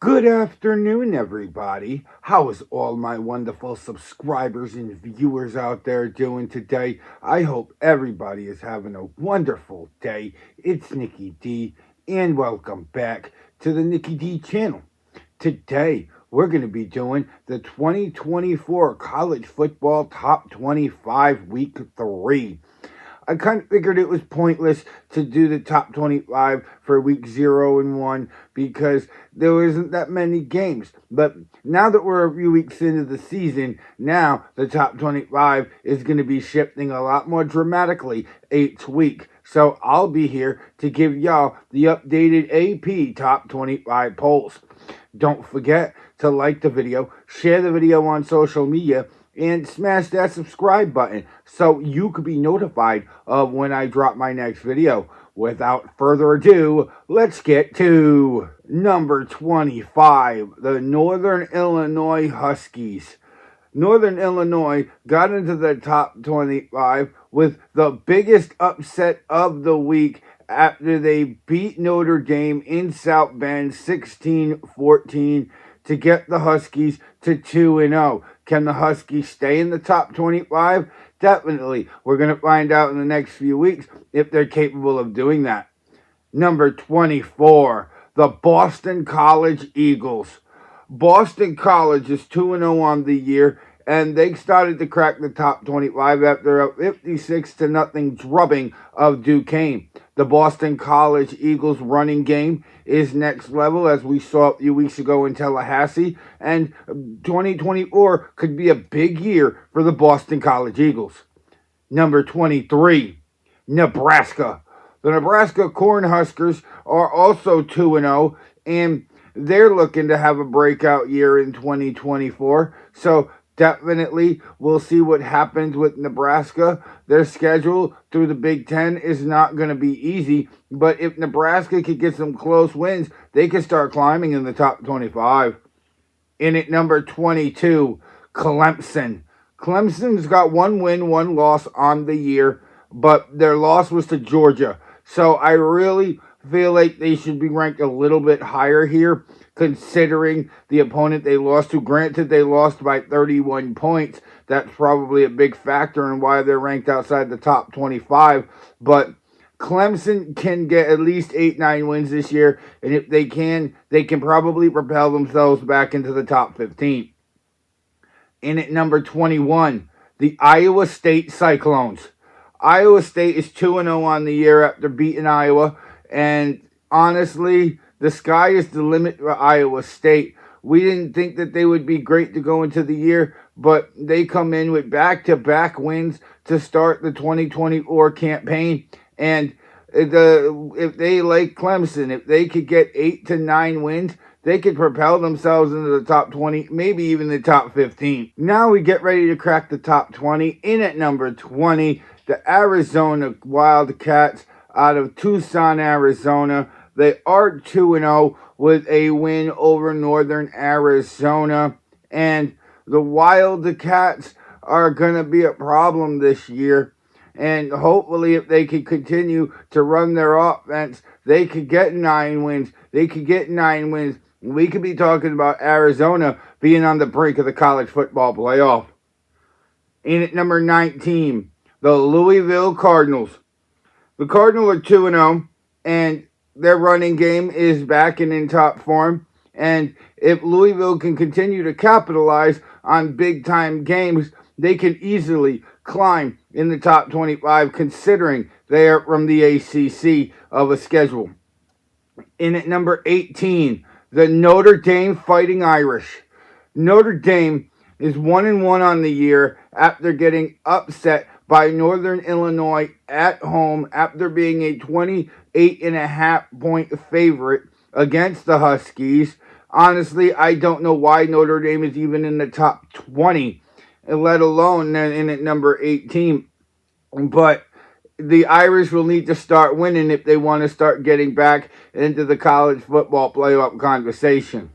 Good afternoon, everybody. How is all my wonderful subscribers and viewers out there doing today? I hope everybody is having a wonderful day. It's Nikki D, and welcome back to the Nikki D channel. Today, we're going to be doing the 2024 College Football Top 25 Week 3. I kind of figured it was pointless to do the top 25 for week 0 and 1 because there isn't that many games. But now that we're a few weeks into the season, now the top 25 is going to be shifting a lot more dramatically each week. So I'll be here to give y'all the updated AP top 25 polls. Don't forget to like the video, share the video on social media, and smash that subscribe button so you could be notified of when I drop my next video. Without further ado, let's get to number 25, the Northern Illinois Huskies. Northern Illinois got into the top 25 with the biggest upset of the week after they beat Notre Dame in South Bend 16-14 to get the Huskies to 2-0. Can the Huskies stay in the top 25? Definitely. We're going to find out in the next few weeks if they're capable of doing that. Number 24, the Boston College Eagles. Boston College is 2-0 on the year, and they started to crack the top 25 after a 56-0 drubbing of Duquesne. The Boston College Eagles running game is next level, as we saw a few weeks ago in Tallahassee, and 2024 could be a big year for the Boston College Eagles. Number 23, Nebraska. The Nebraska Cornhuskers are also 2-0, and they're looking to have a breakout year in 2024. So definitely we'll see what happens with Nebraska. Their schedule through the Big Ten is not going to be easy, but if Nebraska could get some close wins, they could start climbing in the top 25. In at number 22, Clemson. Clemson's got 1 win, 1 loss on the year, but their loss was to Georgia. So I really feel like they should be ranked a little bit higher here, considering the opponent they lost to. Granted, they lost by 31 points. That's probably a big factor in why they're ranked outside the top 25. But Clemson can get at least 8-9 wins this year, and if they can probably propel themselves back into the top 15. In at number 21, the Iowa State Cyclones. Iowa State is 2-0 on the year after beating Iowa, and honestly, the sky is the limit for Iowa State. We didn't think that they would be great to go into the year, but they come in with back-to-back wins to start the 2024 campaign. And if they, like Clemson, if they could get 8 to 9 wins, they could propel themselves into the top 20, maybe even the top 15. Now we get ready to crack the top 20. In at number 20, the Arizona Wildcats out of Tucson, Arizona. They are 2-0 with a win over Northern Arizona. And the Wildcats are going to be a problem this year. And hopefully if they can continue to run their offense, they could get 9 wins. They could get 9 wins. We could be talking about Arizona being on the brink of the college football playoff. In at number 19, the Louisville Cardinals. The Cardinals are 2-0, and their running game is back and in top form. And if Louisville can continue to capitalize on big-time games, they can easily climb in the top 25, considering they are from the ACC of a schedule. In at number 18, the Notre Dame Fighting Irish. Notre Dame is 1-1 on the year after getting upset by Northern Illinois at home after being a 28.5-point favorite against the Huskies. Honestly, I don't know why Notre Dame is even in the top 20, let alone in at number 18. But the Irish will need to start winning if they want to start getting back into the college football playoff conversation.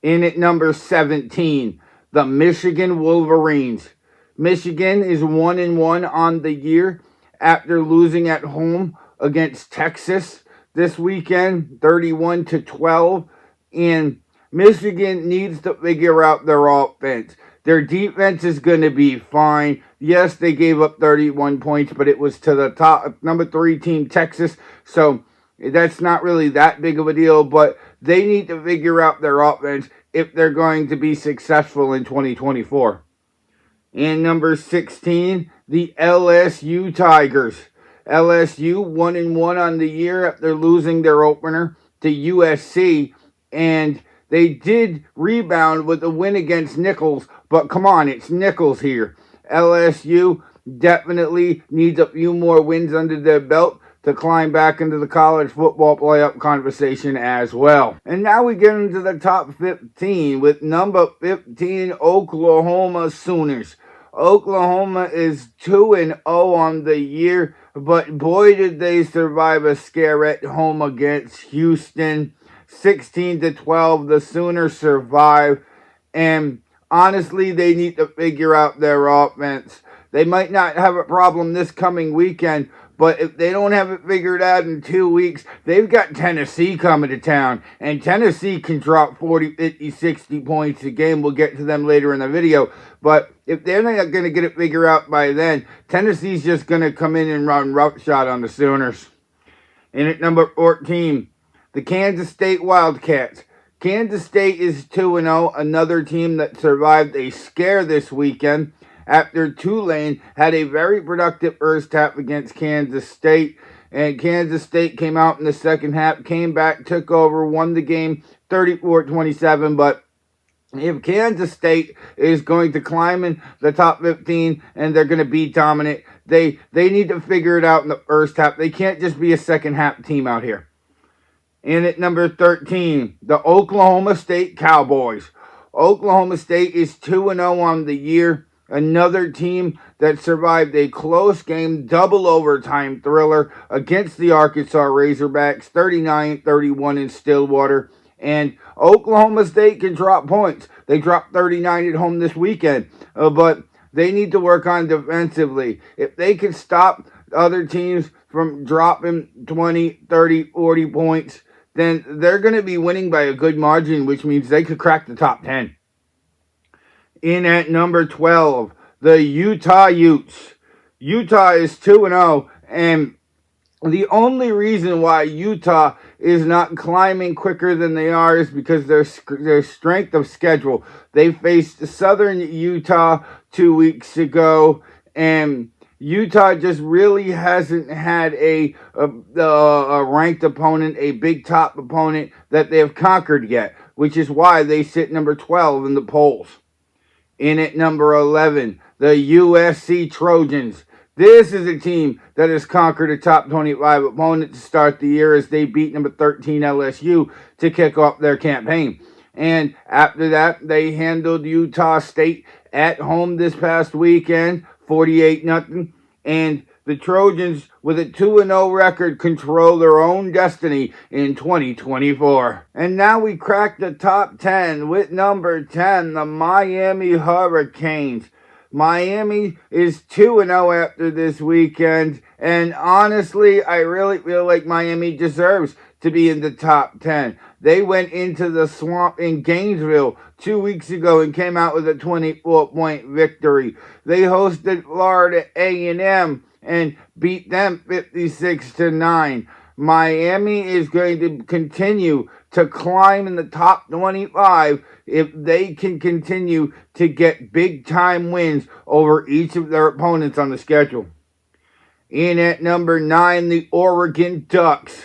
In at number 17, the Michigan Wolverines. Michigan is 1-1 on the year after losing at home against Texas this weekend, 31-12. And Michigan needs to figure out their offense. Their defense is going to be fine. Yes, they gave up 31 points, but it was to the top number 3 team, Texas. So that's not really that big of a deal, but they need to figure out their offense if they're going to be successful in 2024. And number 16, the LSU Tigers. LSU 1-1 on the year after losing their opener to USC, and they did rebound with a win against Nicholls, but come on, it's Nicholls here. LSU definitely needs a few more wins under their belt to climb back into the college football playoff conversation as well. And now we get into the top 15 with number 15, Oklahoma Sooners. Oklahoma is 2-0 on the year, but boy did they survive a scare at home against Houston. 16-12, the Sooners survive, and honestly, they need to figure out their offense. They might not have a problem this coming weekend, but if they don't have it figured out in 2 weeks, they've got Tennessee coming to town. And Tennessee can drop 40, 50, 60 points a game. We'll get to them later in the video. But if they're not going to get it figured out by then, Tennessee's just going to come in and run roughshod on the Sooners. And at number 14, the Kansas State Wildcats. Kansas State is 2-0, another team that survived a scare this weekend after Tulane had a very productive first half against Kansas State. And Kansas State came out in the second half, came back, took over, won the game 34-27. But if Kansas State is going to climb in the top 15 and they're going to be dominant, they need to figure it out in the first half. They can't just be a second half team out here. And at number 13, the Oklahoma State Cowboys. Oklahoma State is 2-0 on the year. Another team that survived a close game, double overtime thriller against the Arkansas Razorbacks, 39-31 in Stillwater. And Oklahoma State can drop points. They dropped 39 at home this weekend, but they need to work on defensively. If they can stop other teams from dropping 20, 30, 40 points, then they're going to be winning by a good margin, which means they could crack the top 10. In at number 12, the Utah Utes. Utah is 2-0, and the only reason why Utah is not climbing quicker than they are is because their strength of schedule. They faced Southern Utah 2 weeks ago, and Utah just really hasn't had a ranked opponent, a big top opponent that they have conquered yet, which is why they sit number 12 in the polls. In at number 11, the USC Trojans. This is a team that has conquered a top 25 opponent to start the year as they beat number 13 LSU to kick off their campaign. And after that, they handled Utah State at home this past weekend, 48-0. And the Trojans, with a 2-0 record, control their own destiny in 2024. And now we crack the top 10 with number 10, the Miami Hurricanes. Miami is 2-0 after this weekend, and honestly, I really feel like Miami deserves to be in the top 10. They went into the swamp in Gainesville 2 weeks ago and came out with a 24-point victory. They hosted Florida A&M and beat them 56-9. Miami is going to continue to climb in the top 25 if they can continue to get big-time wins over each of their opponents on the schedule. In at number 9, the Oregon Ducks.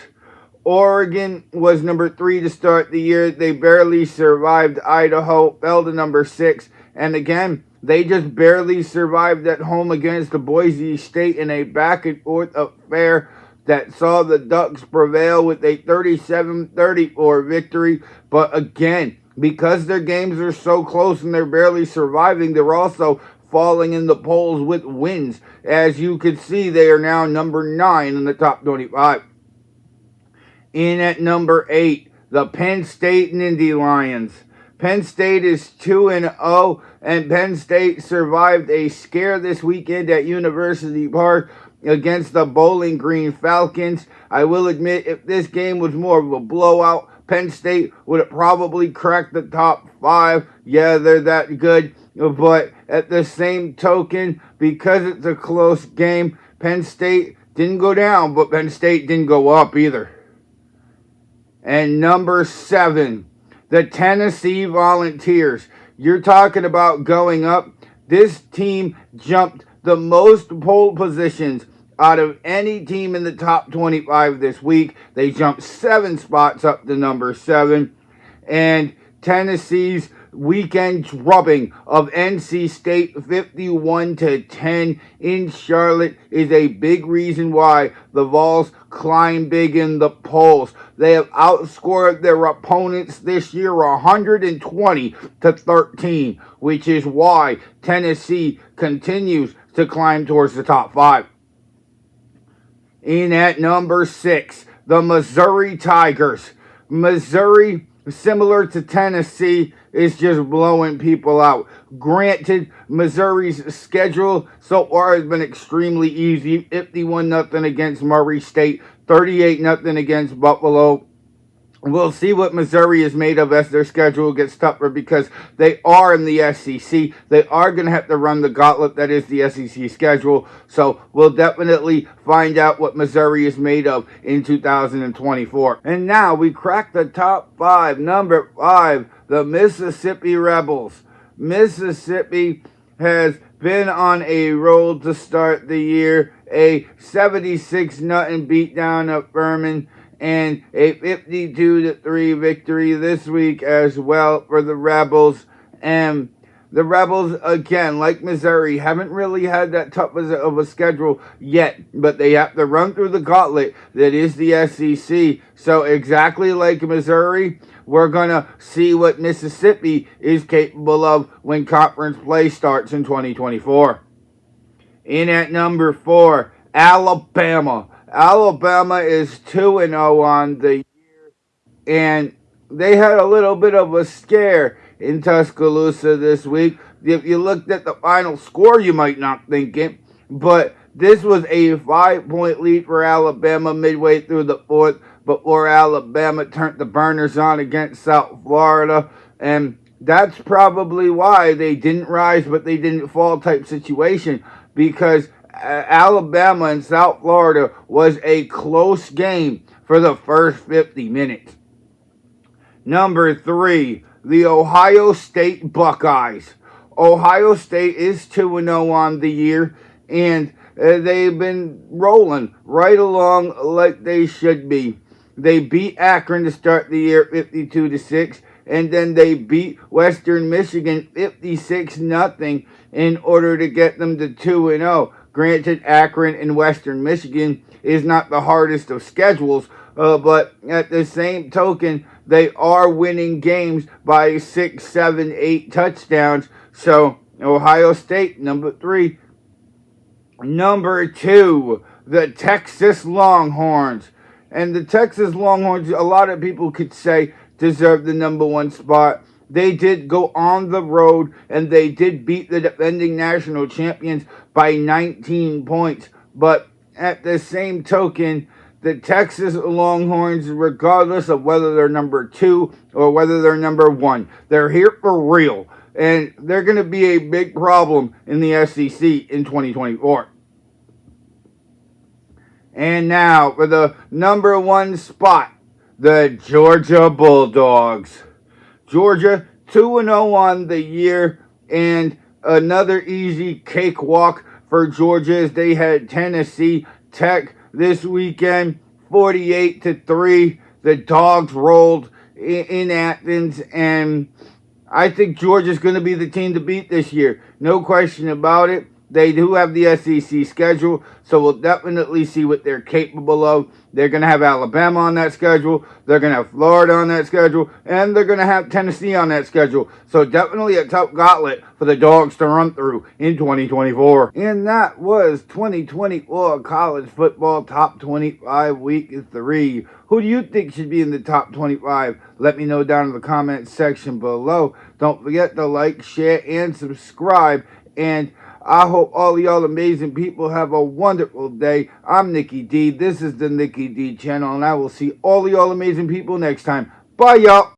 Oregon was number 3 to start the year. They barely survived Idaho, fell to number 6, and again, they just barely survived at home against the Boise State in a back-and-forth affair that saw the Ducks prevail with a 37-34 victory. But again, because their games are so close and they're barely surviving, they're also falling in the polls with wins. As you can see, they are now number 9 in the top 25. In at number 8, the Penn State Nittany Lions. Penn State is 2-0, and Penn State survived a scare this weekend at University Park against the Bowling Green Falcons. I will admit, if this game was more of a blowout, Penn State would have probably cracked the top 5. Yeah, they're that good. But at the same token, because it's a close game, Penn State didn't go down, but Penn State didn't go up either. And number 7, the Tennessee Volunteers. You're talking about going up. This team jumped the most pole positions out of any team in the top 25 this week. They jumped 7 spots up to number 7. And Tennessee's weekend drubbing of NC State 51-10 in Charlotte is a big reason why the Vols climb big in the polls. They have outscored their opponents this year 120-13, which is why Tennessee continues to climb towards the top 5. In at number 6, the Missouri Tigers. Missouri, similar to Tennessee, is just blowing people out. Granted, Missouri's schedule so far has been extremely easy. 51-0 against Murray State, 38-0 against Buffalo. We'll see what Missouri is made of as their schedule gets tougher because they are in the SEC. They are going to have to run the gauntlet that is the SEC schedule. So we'll definitely find out what Missouri is made of in 2024. And now we crack the top 5. Number 5, the Mississippi Rebels. Mississippi has been on a roll to start the year. A 76-0 beatdown of Furman and a 52-3 victory this week as well for the Rebels. And the Rebels, again, like Missouri, haven't really had that tough of a schedule yet, but they have to run through the gauntlet that is the SEC. So exactly like Missouri, we're going to see what Mississippi is capable of when conference play starts in 2024. In at number 4, Alabama. Alabama is 2-0 on the year, and they had a little bit of a scare in Tuscaloosa this week. If you looked at the final score, you might not think it, but this was a 5-point lead for Alabama midway through the 4th before Alabama turned the burners on against South Florida, and that's probably why they didn't rise but they didn't fall type situation, because Alabama and South Florida was a close game for the first 50 minutes. Number 3, the Ohio State Buckeyes. Ohio State is 2-0 on the year, and they've been rolling right along like they should be. They beat Akron to start the year 52-6, and then they beat Western Michigan 56-0 in order to get them to 2-0. Granted, Akron and Western Michigan is not the hardest of schedules, but at the same token, they are winning games by 6, 7, 8 touchdowns. So, Ohio State, number 3. Number 2, the Texas Longhorns. And the Texas Longhorns, a lot of people could say, deserve the number 1 spot. They did go on the road, and they did beat the defending national champions by 19 points. But at the same token, the Texas Longhorns, regardless of whether they're number 2 or whether they're number 1, they're here for real. And they're going to be a big problem in the SEC in 2024. And now for the number 1 spot, the Georgia Bulldogs. Georgia 2-0 on the year, and another easy cakewalk for Georgia as they had Tennessee Tech this weekend, 48-3. The Dogs rolled in Athens, and I think Georgia's going to be the team to beat this year. No question about it. They do have the SEC schedule, so we'll definitely see what they're capable of. They're going to have Alabama on that schedule. They're going to have Florida on that schedule. And they're going to have Tennessee on that schedule. So definitely a tough gauntlet for the Dogs to run through in 2024. And that was 2024 College Football Top 25 Week 3. Who do you think should be in the top 25? Let me know down in the comments section below. Don't forget to like, share, and subscribe. And I hope all of y'all amazing people have a wonderful day. I'm Nicky D. This is the Nicky D channel, and I will see all of y'all amazing people next time. Bye, y'all.